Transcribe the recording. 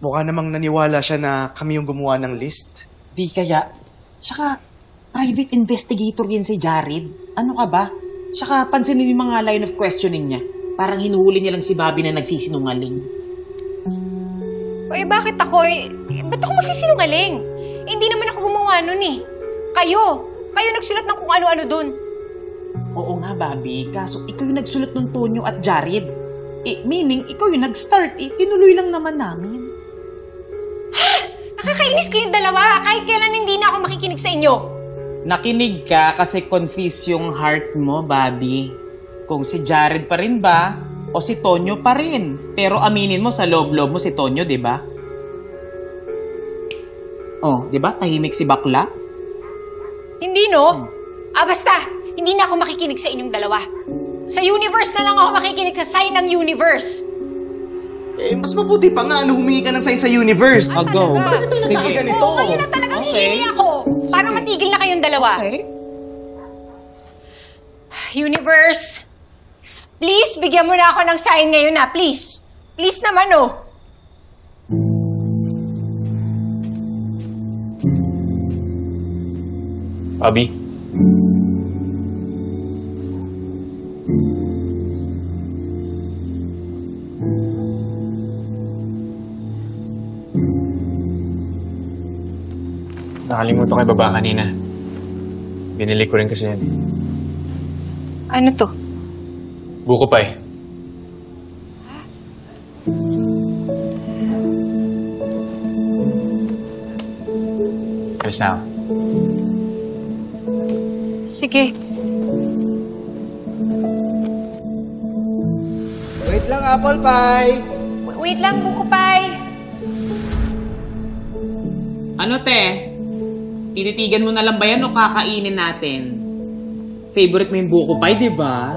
Mukha namang naniwala siya na kami yung gumawa ng list. Di kaya. Tsaka, private investigator yan si Jared. Ano ka ba? Tsaka, pansinin yung mga line of questioning niya. Parang hinuhuli niya lang si Bobby na nagsisinungaling. Oy, bakit ako? Ba't ako magsisinungaling? Hindi naman ako gumawa nun eh. Kayo! Kayo nagsulat ng kung ano-ano dun. Oo nga, Bobby. Kaso, ikaw yung nagsulat ng Tonyo at Jared. Meaning, ikaw yung nag-start. Tinuloy lang naman namin. Nakakainis kayong dalawa. Kahit kailan hindi na ako makikinig sa inyo. Nakinig ka kasi confused yung heart mo, Bobby. Kung si Jared pa rin ba o si Tonyo pa rin. Pero aminin mo sa loob-loob mo si Tonyo, di ba? Oh, di ba? Tahimik si bakla. Hindi, no? Basta. Hindi na ako makikinig sa inyong dalawa. Sa universe na lang ako makikinig sa sign ng universe. Mas mabuti pa nga humingi ka ng sign sa universe. I'll go. Bakit ito na ganito? Oo, kayo na talagang hihingi ako. Para matigil na kayong dalawa. Okay. Universe, please, bigyan mo na ako ng sign ngayon na. Please. Please naman, oh. Bobby? Nakalimutan ko yung baba kanina. Binili ko rin kasi yan. Ano to? Buko pa eh. Alis na ako. Sige. Wait lang, apple pie! Wait lang, buko pie. Ano, te? Tinitigan mo na lang ba yan o kakainin natin? Favorite mo yung buko pie, di ba?